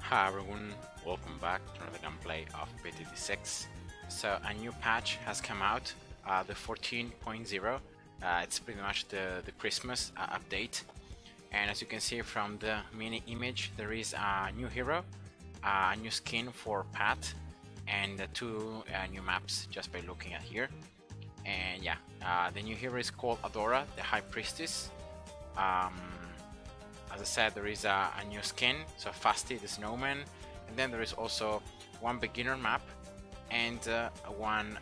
Hi everyone, welcome back to another gameplay of BTD6. So a new patch has come out, the 14.0. It's pretty much the Christmas update. And as you can see from the mini image, there is a new hero, a new skin for Pat, and two new maps just by looking at here. And yeah, the new hero is called Adora, the High Priestess. As I said, there is a new skin, so Fasty the Snowman, and then there is also one beginner map and one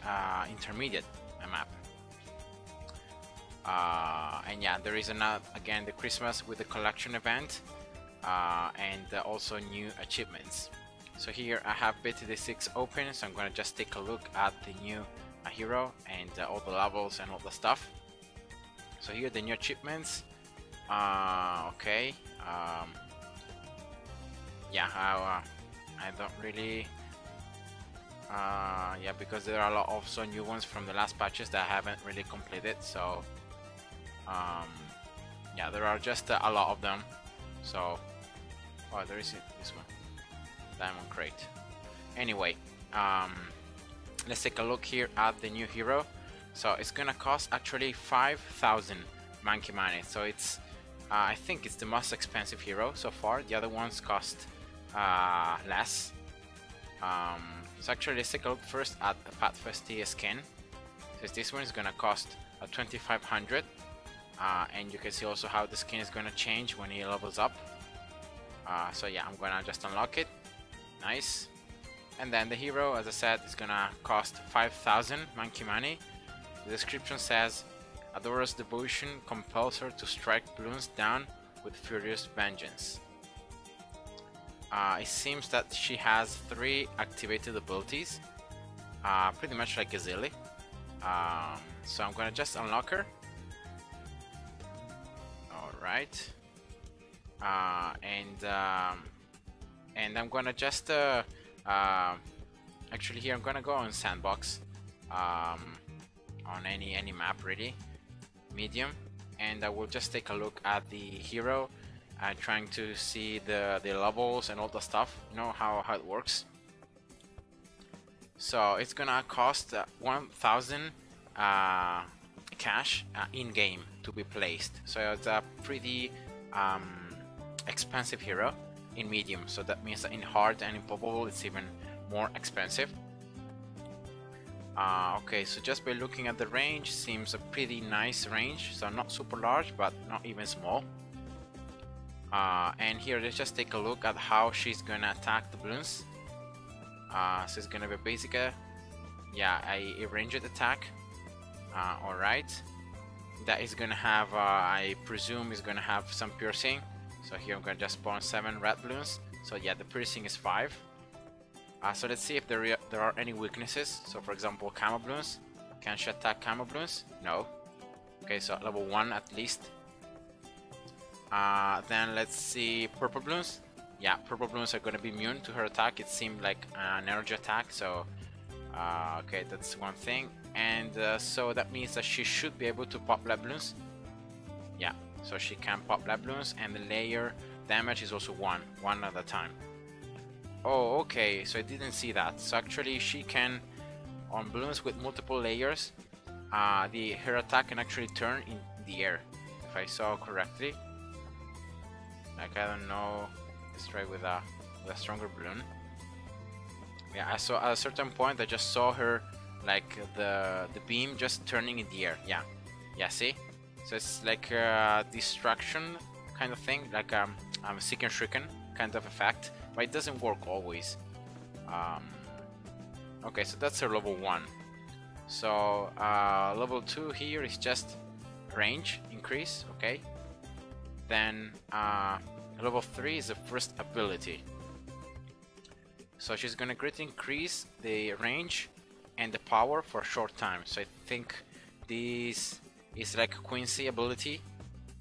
intermediate map. And yeah, there is again the Christmas with the collection event and also new achievements. So here I have BTD6 open, so I'm gonna just take a look at the new hero and all the levels and all the stuff. So here the new achievements. Okay. Yeah, I don't really yeah, because there are a lot of also new ones from the last patches that I haven't really completed, so yeah, there are just a lot of them. So there is this one, Diamond Crate. Anyway, let's take a look here at the new hero. So it's gonna cost actually 5,000 monkey money, so it's I think it's the most expensive hero so far. The other ones cost less. So actually let's take a look first at the Pat Festia skin. So this one is gonna cost 2,500, and you can see also how the skin is gonna change when he levels up. So yeah, I'm gonna just unlock it. Nice. And then the hero, as I said, is gonna cost 5,000 monkey money. The description says Adora's devotion compels her to strike Bloons down with furious vengeance. It seems that she has 3 activated abilities, pretty much like Gazilli. So I'm gonna just unlock her. Alright. And I'm gonna just actually here I'm gonna go on sandbox, on any map really, medium, and I will just take a look at the hero, trying to see the levels and all the stuff, you know how it works. So it's gonna cost 1,000 cash in game to be placed, so it's a pretty expensive hero in medium, so that means that in hard and in probable it's even more expensive. Okay, so just by looking at the range, seems a pretty nice range, so not super large but not even small. And here let's just take a look at how she's gonna attack the Bloons. So it's gonna be basic, yeah, a ranged attack. Alright, that is gonna have, I presume is gonna have some piercing. So here I'm gonna just spawn 7 red Bloons. So yeah, the piercing is 5. So let's see if there are any weaknesses. So for example, Camo Bloons. Can she attack Camo Bloons? No. Okay, so level 1 at least. Then let's see Purple Bloons. Yeah, Purple Bloons are gonna be immune to her attack. It seemed like an energy attack, so okay, that's one thing. And so that means that she should be able to pop Black Bloons. Yeah, so she can pop Black Bloons, and the layer damage is also one at a time. Oh, okay, so I didn't see that. So actually she can, on Bloons with multiple layers, her attack can actually turn in the air, if I saw correctly. Like, I don't know, let's try with a stronger Bloon. Yeah, I saw at a certain point I just saw her, like the beam just turning in the air. Yeah, see? So it's like a distraction kind of thing, like Seek and Shuriken kind of effect, but it doesn't work always. Okay, so that's her level 1. So level 2 here is just range increase, okay. Then level 3 is the first ability. So she's gonna greatly increase the range and the power for a short time. So I think this is like a Quincy ability,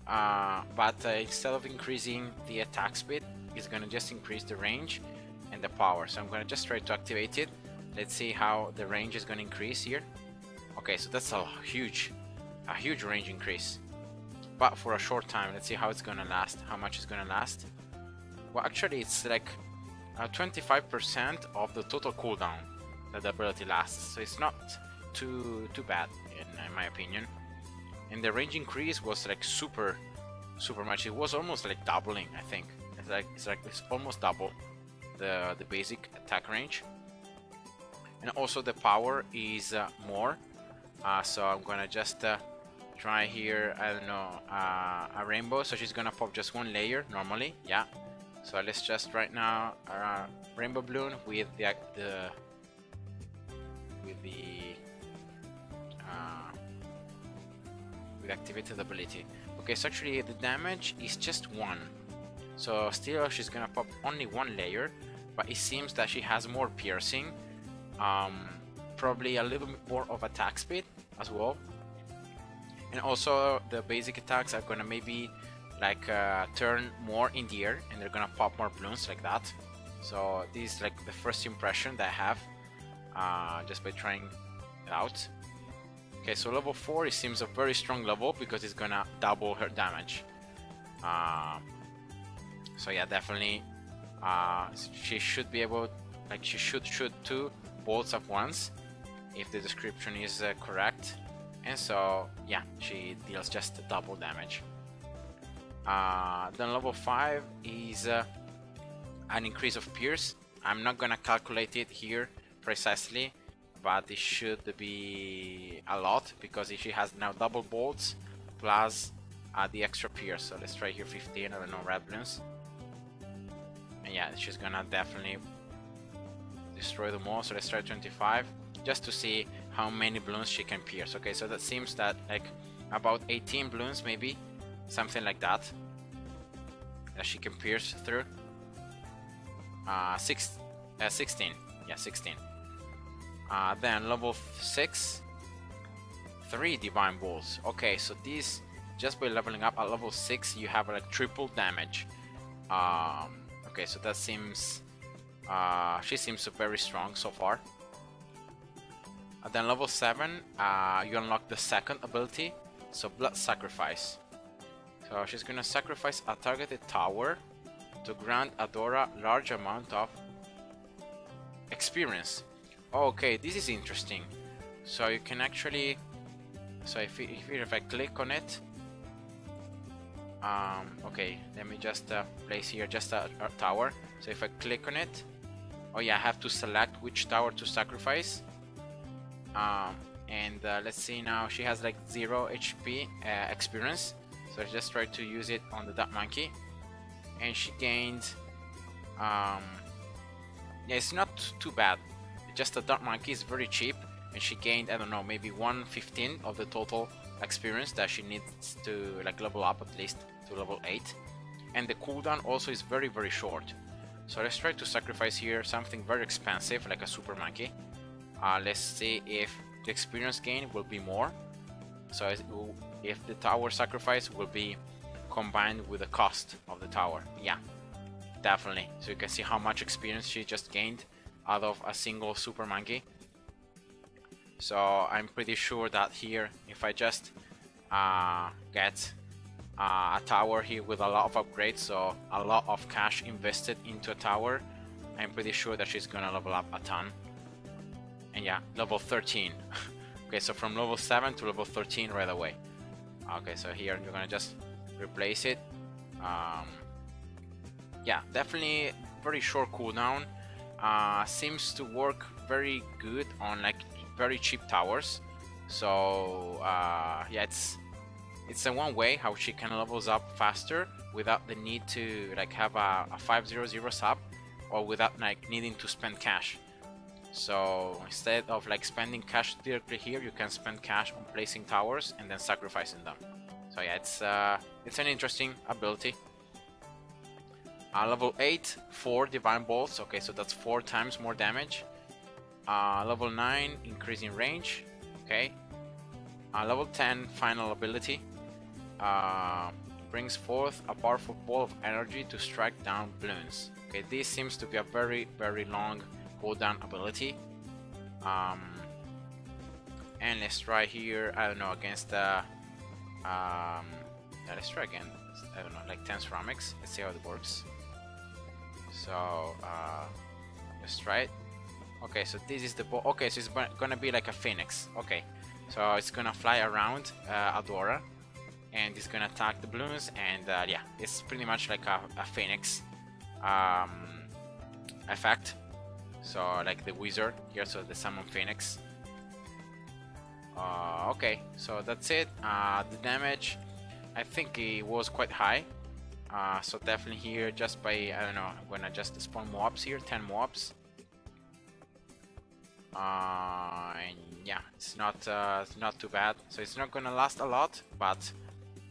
but instead of increasing the attack speed, it's gonna just increase the range and the power. So I'm gonna just try to activate it. Let's see how the range is gonna increase here. Okay, so that's a huge range increase, but for a short time. Let's see how it's gonna last, how much it's gonna last. Well, actually it's like 25% of the total cooldown that the ability lasts, so it's not too bad in my opinion. And the range increase was like super much. It was almost like doubling, I think. It's almost double the basic attack range. And also the power is more. So I'm gonna just try here, I don't know, a rainbow. So she's gonna pop just one layer normally, yeah. So let's just right now rainbow balloon with with activated ability. Okay, so actually the damage is just 1. So still she's gonna pop only 1 layer, but it seems that she has more piercing, probably a little bit more of attack speed as well. And also the basic attacks are gonna maybe like turn more in the air, and they're gonna pop more balloons like that. So this is like the first impression that I have just by trying it out. Okay, so level 4, it seems a very strong level because it's gonna double her damage. So yeah, definitely she should be able, like she should shoot 2 bolts at once if the description is correct. And so yeah, she deals just double damage. Then level 5 is an increase of pierce. I'm not gonna calculate it here precisely, but it should be a lot because she has now double bolts plus the extra pierce. So let's try here 15, I don't know, red balloons. And yeah, she's gonna definitely destroy them all. So let's try 25 just to see how many balloons she can pierce. Okay, so that seems that like about 18 balloons, maybe something like that she can pierce through. 16, yeah, 16. Then level 6, 3 divine bolts. Okay, so these, just by leveling up at level 6, you have like triple damage. Okay, so that seems she seems very strong so far. And then level 7, you unlock the second ability, so blood sacrifice. So she's gonna sacrifice a targeted tower to grant Adora large amount of experience. Okay, this is interesting. So you can actually, so if I click on it, okay, let me just place here just a tower. So if I click on it, oh yeah, I have to select which tower to sacrifice. And let's see now, she has like 0 HP experience. So I just try to use it on the Duck Monkey, and she gained, yeah, it's not too bad. Just the Duck Monkey is very cheap, and she gained, I don't know, maybe 1/15 of the total experience that she needs to like level up at least to level 8. And the cooldown also is very short. So let's try to sacrifice here something very expensive like a Super Monkey. Let's see if the experience gain will be more. So if the tower sacrifice will be combined with the cost of the tower. Yeah, definitely. So you can see how much experience she just gained out of a single Super Monkey. So I'm pretty sure that here, if I just get a tower here with a lot of upgrades, so a lot of cash invested into a tower, I'm pretty sure that she's gonna level up a ton. And yeah, level 13. Okay, so from level 7 to level 13 right away. Okay, so here you're gonna just replace it. Yeah, definitely very short cooldown. Seems to work very good on like very cheap towers. So yeah, it's a one way how she can levels up faster without the need to like have a 500 sub, or without like needing to spend cash. So instead of like spending cash directly here, you can spend cash on placing towers and then sacrificing them. So yeah, it's an interesting ability. Level 8, 4 divine bolts. Okay, so that's 4 times more damage. Level 9, increasing range. Okay. Level 10, final ability. Brings forth a powerful ball of energy to strike down Bloons. Okay, this seems to be a very long cooldown ability. And let's try here, I don't know, against the yeah, let's try again, I don't know, like 10 ceramics. Let's see how it works. So let's try it. Okay, so this is the ball. Okay, so it's gonna be like a phoenix. Okay, so it's gonna fly around Adora, and it's gonna attack the Bloons, and yeah, it's pretty much like a phoenix effect. So like the wizard here, so the summon phoenix. Okay, so that's it. The damage, I think it was quite high. So definitely here, just by, I don't know, I'm gonna just spawn mobs here, 10 mobs. And yeah, it's not too bad. So it's not gonna last a lot, but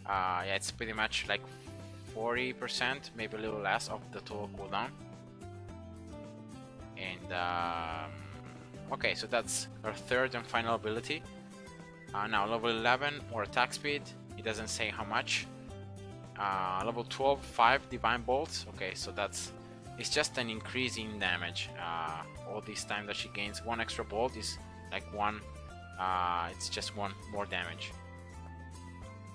yeah, it's pretty much like 40%, maybe a little less of the total cooldown. And okay, so that's our third and final ability. Now level 11, more attack speed. It doesn't say how much. Level 12, 5 divine bolts. Okay, so it's just an increase in damage. All this time that she gains one extra bolt is like one. It's just one more damage.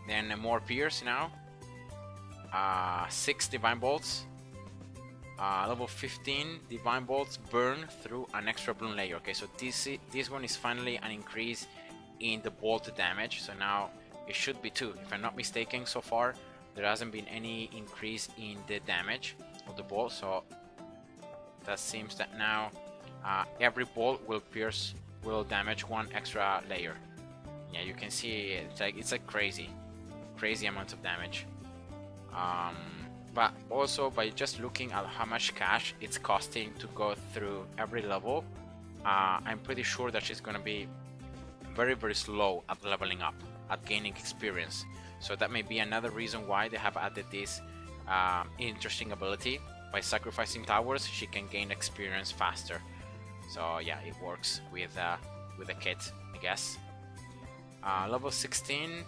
Then more pierce now. 6 divine bolts. Level 15 divine bolts burn through an extra bloon layer. Okay, so this one is finally an increase in the bolt damage. So now it should be 2, if I'm not mistaken. So far there hasn't been any increase in the damage of the bolt, so that seems that now every bolt will damage 1 extra layer. Yeah, you can see it's like crazy amount of damage. But also by just looking at how much cash it's costing to go through every level, I'm pretty sure that she's gonna be very slow at leveling up, at gaining experience. So that may be another reason why they have added this interesting ability. By sacrificing towers, she can gain experience faster. So yeah, it works with the kit, I guess. Level 16,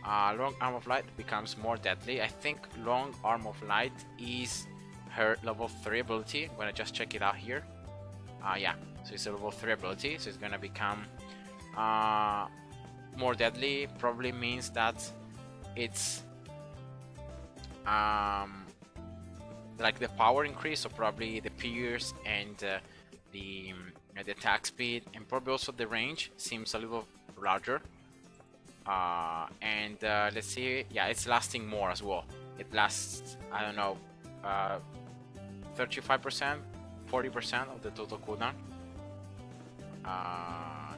long arm of light becomes more deadly. I think long arm of light is her level 3 ability. I'm gonna just check it out here. Yeah, so it's a level 3 ability, so it's gonna become more deadly. Probably means that it's like the power increase, so probably the pierce and the attack speed, and probably also the range seems a little larger. And let's see, yeah, it's lasting more as well. It lasts, I don't know, 35%, 40% of the total cooldown.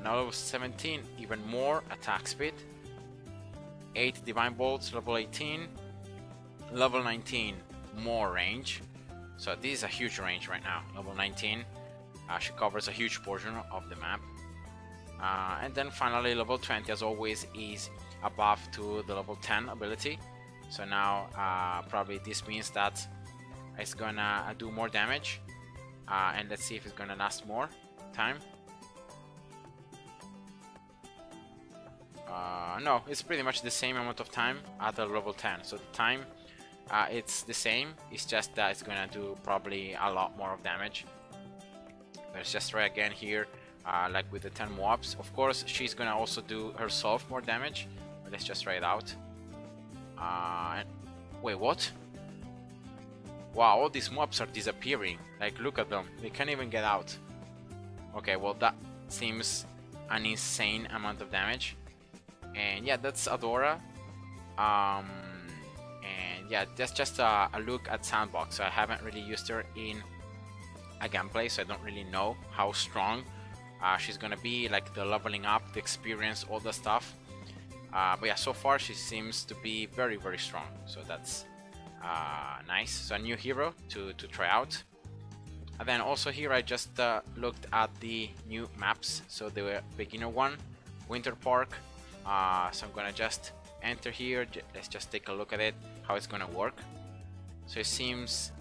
Now level 17, even more attack speed. 8 divine bolts, level 18. Level 19, more range. So this is a huge range right now. Level 19, she covers a huge portion of the map. And then finally level 20, as always, is a buff to the level 10 ability. So now probably this means that it's gonna do more damage. And let's see if it's gonna last more time. No, it's pretty much the same amount of time at the level 10. So the time, it's the same. It's just that it's gonna do probably a lot more of damage. Let's just try again here, like with the 10 mobs. Of course, she's gonna also do herself more damage. But let's just try it out. Wait, what? Wow, all these mobs are disappearing. Like, look at them. They can't even get out. Okay, well, that seems an insane amount of damage. And yeah, that's Adora. And yeah, that's just a look at Sandbox. So I haven't really used her in a gameplay, so I don't really know how strong she's gonna be, like the leveling up, the experience, all the stuff. But yeah, so far she seems to be very strong. So that's nice. So a new hero to try out. And then also here I just looked at the new maps. So the beginner one, Winter Park. So I'm gonna just enter here. Let's just take a look at it, how it's gonna work. So it seems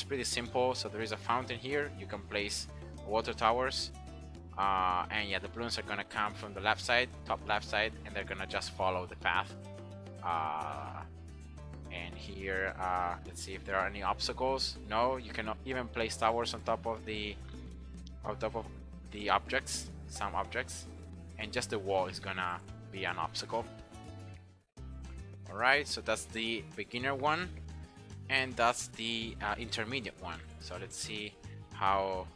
pretty simple. So there is a fountain here. You can place water towers, and yeah, the balloons are gonna come from the left side, top left side, and they're gonna just follow the path. And here, let's see if there are any obstacles. No, you cannot even place towers on top of the objects, some objects, and just the wall is gonna be an obstacle. Alright, so that's the beginner one. and that's the intermediate one. So let's see how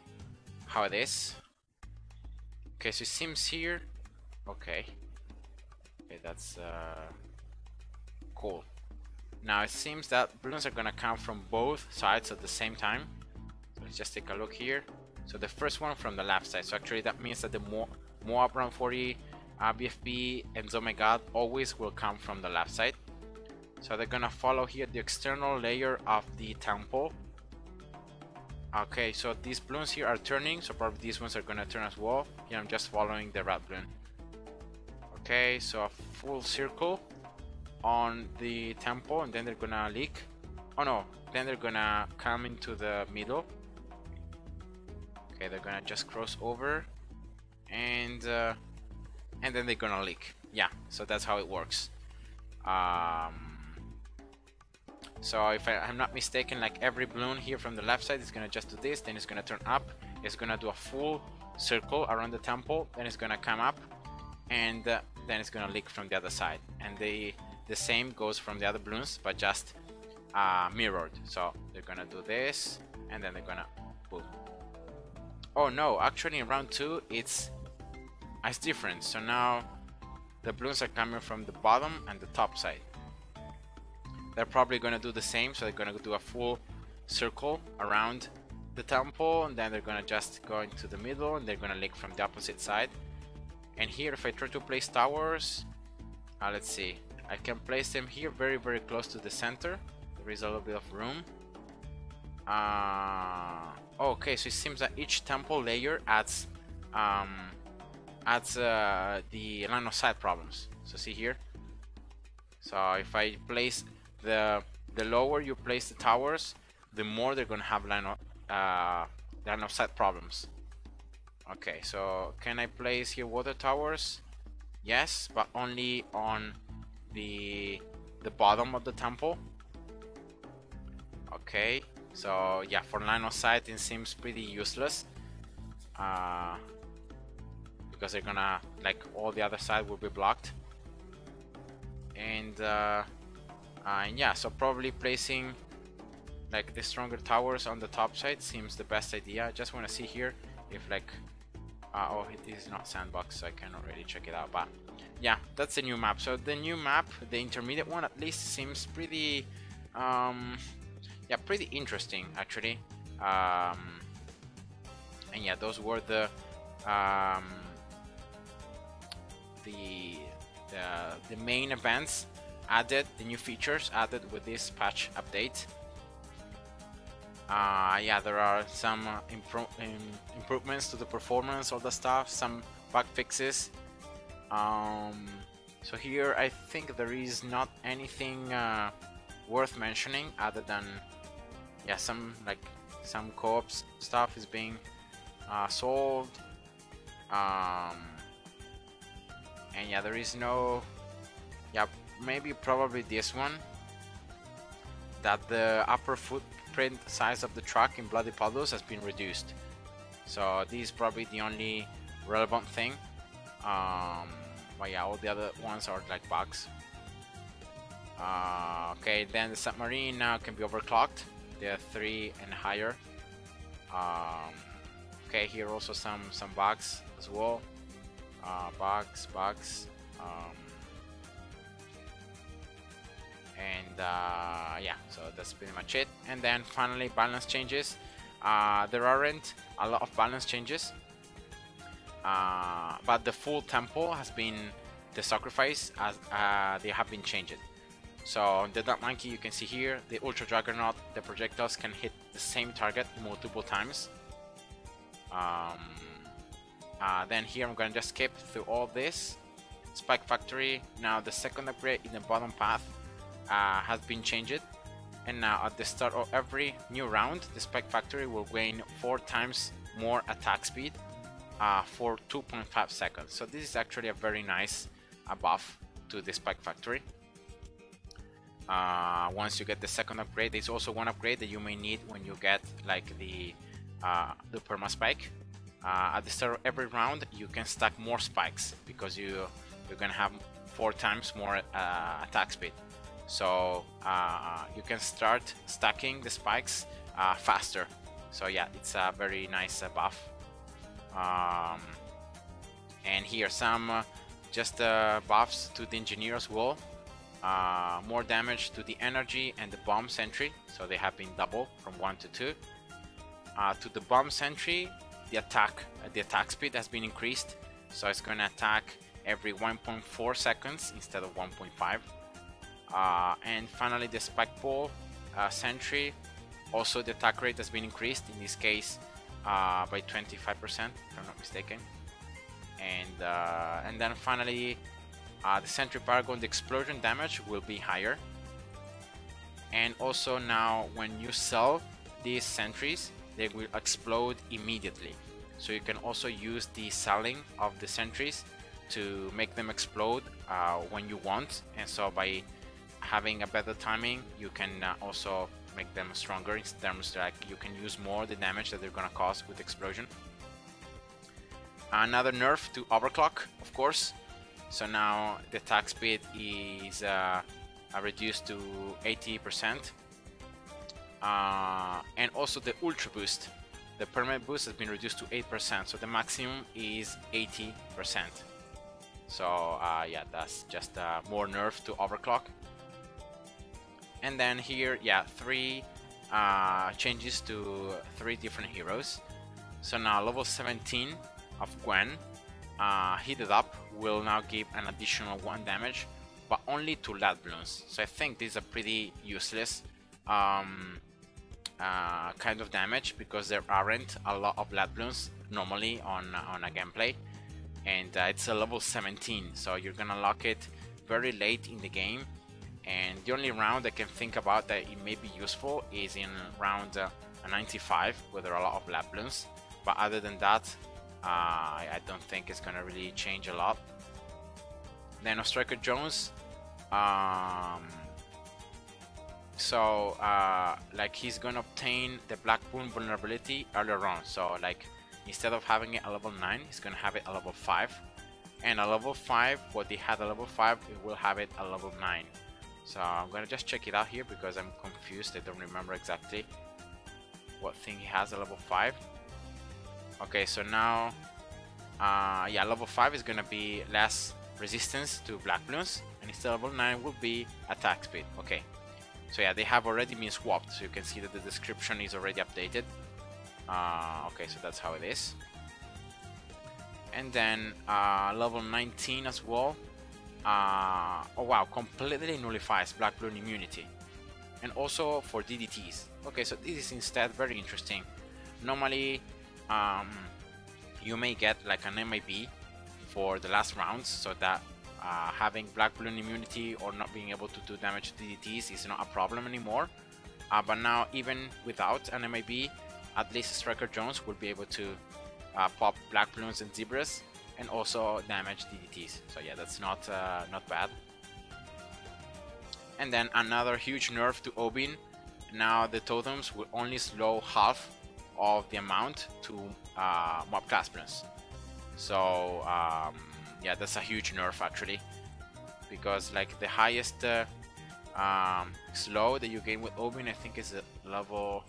it is. Okay, so it seems here. Okay, that's cool. Now it seems that balloons are gonna come from both sides at the same time. So let's just take a look here. So the first one from the left side. So actually that means that the Moab round 40, BFB, and Oh My God always will come from the left side. So they're gonna follow here the external layer of the temple. Okay, so these balloons here are turning, so probably these ones are gonna turn as well. Here I'm just following the red balloon. Okay, so a full circle on the temple, and then they're gonna leak. Oh no, then they're gonna come into the middle. Okay, they're gonna just cross over, and then they're gonna leak. Yeah, so that's how it works. So if I'm not mistaken, like every balloon here from the left side is gonna just do this, then it's gonna turn up, it's gonna do a full circle around the temple, then it's gonna come up, and then it's gonna leak from the other side. And the same goes from the other balloons, but just mirrored. So they're gonna do this, and then they're gonna boom. Oh no, actually in round 2 it's different. So now the balloons are coming from the bottom and the top side. They're probably gonna do the same, so they're gonna do a full circle around the temple, and then they're gonna just go into the middle, and they're gonna leak from the opposite side. And here, if I try to place towers, let's see, I can place them here very close to the center. There is a little bit of room. Okay, so it seems that each temple layer adds the line of sight problems. So see here, so if I place the lower you place the towers, the more they're gonna have line of sight problems. Okay, so can I place here water towers? Yes, but only on the bottom of the temple. Okay, so yeah, for line of sight it seems pretty useless, because they're gonna, like, all the other side will be blocked. And yeah, so probably placing like the stronger towers on the top side seems the best idea. I just want to see here if like oh, it is not sandbox, so I cannot really check it out, but yeah, that's the new map. So the new map, the intermediate one at least, seems pretty yeah, pretty interesting actually. And yeah, those were the main events added, the new features added with this patch update. Yeah, there are some improvements to the performance of the stuff, some bug fixes. So here I think there is not anything worth mentioning other than, yeah, some co-op stuff is being solved. And yeah, there is no, yeah, maybe probably this one, that the upper footprint size of the truck in Bloody Puddles has been reduced. So this is probably the only relevant thing. But yeah, all the other ones are like bugs. Okay, then the submarine now can be overclocked. They're 3 and higher. Okay, here also some bugs as well. Bugs. And yeah, so that's pretty much it. And then finally, balance changes. There aren't a lot of balance changes, but the full temple has been the sacrifice, as they have been changed. So on the Dark Monkey, you can see here the Ultra Juggernaut, the projectiles can hit the same target multiple times. Then here I'm gonna just skip through all this. Spike Factory, now the second upgrade in the bottom path has been changed, and now at the start of every new round, the Spike Factory will gain 4 times more attack speed for 2.5 seconds. So this is actually a very nice buff to the Spike Factory. Once you get the second upgrade, there's also one upgrade that you may need when you get like the perma spike. At the start of every round, you can stack more spikes because you're gonna have 4 times more attack speed. so you can start stacking the spikes faster. So yeah, it's a very nice buff. And here some just buffs to the engineer as well. More damage to the energy and the bomb sentry, so they have been double from 1 to 2. To the bomb sentry, the attack speed has been increased, so it's going to attack every 1.4 seconds instead of 1.5. And finally, the spike ball sentry, also the attack rate has been increased, in this case by 25%, if I'm not mistaken. And then finally, the sentry paragon, the explosion damage will be higher. And also now when you sell these sentries, they will explode immediately. So you can also use the selling of the sentries to make them explode when you want. And so by having a better timing, you can also make them stronger in terms like you can use more the damage that they're gonna cause with explosion. Another nerf to overclock, of course. So now the attack speed is reduced to 80%. And also the ultra boost, the permanent boost has been reduced to 8%, so the maximum is 80%. So yeah, that's just more nerf to overclock. And then here, yeah, 3 changes to 3 different heroes. So now level 17 of Gwen, heated up, will now give an additional 1 damage, but only to Bloons. So I think these are pretty useless kind of damage, because there aren't a lot of Bloons normally on a gameplay, and it's a level 17, so you're gonna lock it very late in the game. And the only round I can think about that it may be useful is in round 95, where there are a lot of Bloons, but other than that, I don't think it's gonna really change a lot. Then Striker Jones, so like he's gonna obtain the Black Boon vulnerability earlier on. So like instead of having it at level 9, he's gonna have it at level 5. And at level 5, what they had at level 5, it will have it at level 9. So I'm gonna just check it out here because I'm confused. I don't remember exactly what thing he has at level 5. Okay, so now yeah, level 5 is gonna be less resistance to Black Bloons, and instead of level 9 will be attack speed. Okay, so yeah, they have already been swapped, so you can see that the description is already updated. Okay, so that's how it is. And then level 19 as well. Oh wow, completely nullifies Black Bloon immunity, and also for DDTs. Okay, so this is instead very interesting. Normally you may get like an MIB for the last rounds, so that having Black Bloon immunity or not being able to do damage to DDTs is not a problem anymore. But now, even without an MIB, at least Striker Jones will be able to pop Black Bloons and Zebras and also damage DDTs. So yeah, that's not bad. And then another huge nerf to Obin. Now the totems will only slow half of the amount to mob class Bloons. So yeah, that's a huge nerf actually, because like the highest slow that you gain with Obin, I think is level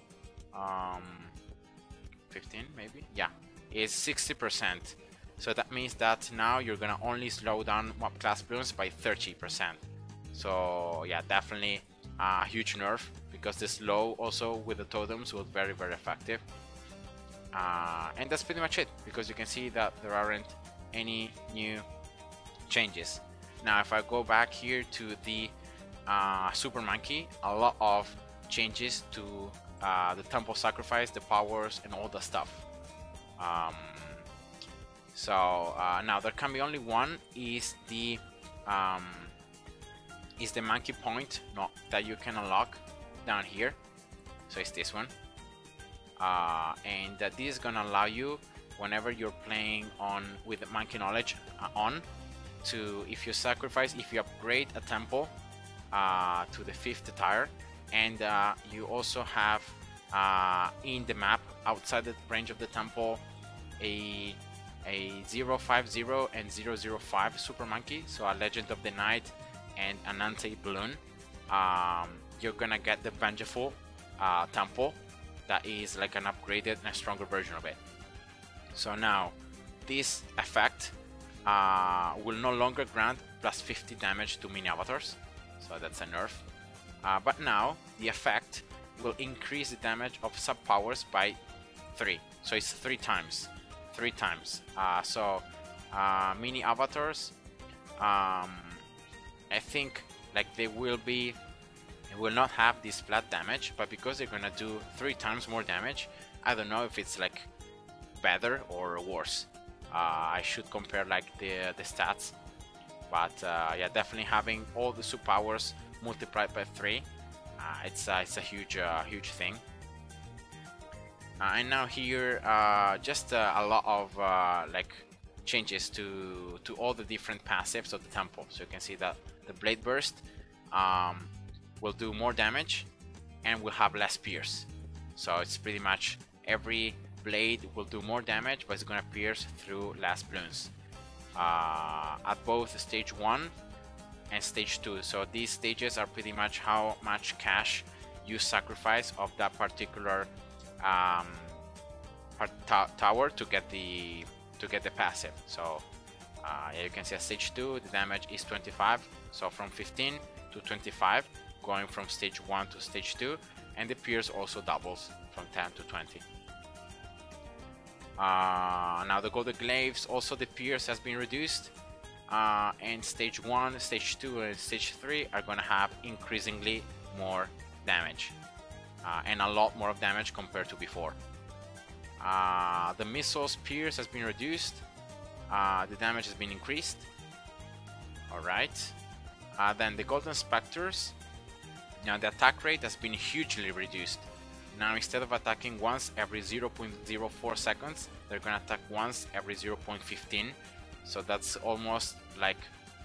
15 maybe, yeah, is 60%. So that means that now you're gonna only slow down mob class Bloons by 30%. So yeah, definitely a huge nerf, because the slow also with the totems was very effective. And that's pretty much it, because you can see that there aren't any new changes. Now if I go back here to the Super Monkey, a lot of changes to the temple sacrifice, the powers, and all the stuff. So now there can be only one, is the monkey point that you can unlock down here. So it's this one, and this is gonna allow you, whenever you're playing with the monkey knowledge to, if you sacrifice, if you upgrade a temple to the 5th tier, and you also have in the map outside the range of the temple a 050 and 005 Super Monkey, so a Legend of the Night and an Anti-Bloon, you're gonna get the Vengeful Temple, that is like an upgraded and a stronger version of it. So now this effect will no longer grant plus 50 damage to mini avatars, so that's a nerf. But now the effect will increase the damage of sub powers by 3, so it's 3 times. Mini avatars, I think like they will not have this flat damage, but because they're gonna do 3 times more damage, I don't know if it's like better or worse. I should compare like the stats, but yeah, definitely having all the sub powers multiplied by 3, it's a huge thing. And now here, just a lot of like changes to all the different passives of the temple. So you can see that the blade burst will do more damage and will have less pierce. So it's pretty much every blade will do more damage, but it's gonna pierce through less Bloons at both stage 1 and stage 2. So these stages are pretty much how much cash you sacrifice of that particular tower to get the passive. So yeah, you can see at stage 2 the damage is 25, so from 15 to 25, going from stage 1 to stage 2, and the pierce also doubles from 10 to 20. Now the golden glaives, also the pierce has been reduced, and stage 1, stage 2 and stage 3 are gonna have increasingly more damage, and a lot more of damage compared to before. The missiles pierce has been reduced, the damage has been increased. Alright, then the golden specters, now the attack rate has been hugely reduced. Now instead of attacking once every 0.04 seconds, they're gonna attack once every 0.15. So that's almost like,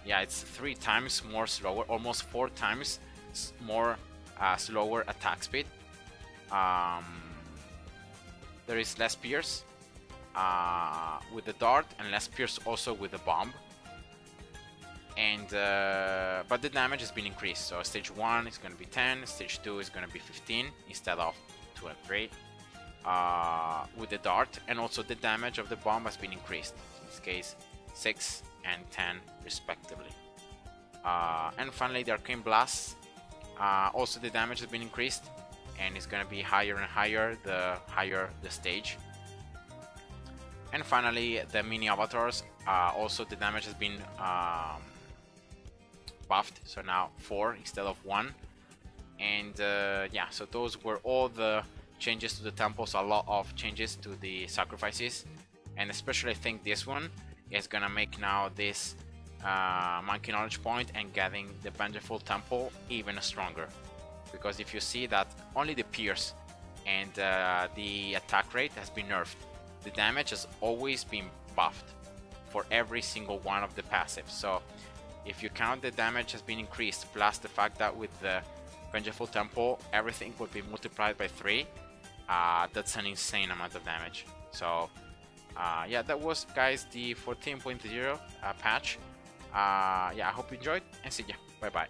yeah, it's 3 times more slower, almost 4 times more slower attack speed. There is less pierce with the dart and less pierce also with the bomb. And but the damage has been increased. So stage 1 is going to be 10, stage 2 is going to be 15 instead of 2 and 3 with the dart, and also the damage of the bomb has been increased. In this case, 6 and 10 respectively. And finally, the arcane blast. Also, the damage has been increased, and it's going to be higher and higher the higher the stage. And finally, the mini avatars. Also, the damage has been buffed, so now 4 instead of 1. And yeah, so those were all the changes to the temples. A lot of changes to the sacrifices, and especially I think this one is gonna make now this monkey knowledge point and getting the vengeful temple even stronger, because if you see that only the pierce and the attack rate has been nerfed, the damage has always been buffed for every single one of the passives. So if you count, the damage has been increased, plus the fact that with the Vengeful Temple everything will be multiplied by 3. That's an insane amount of damage. So yeah, that was, guys, the 14.0 patch. Yeah, I hope you enjoyed, and see ya. Bye bye.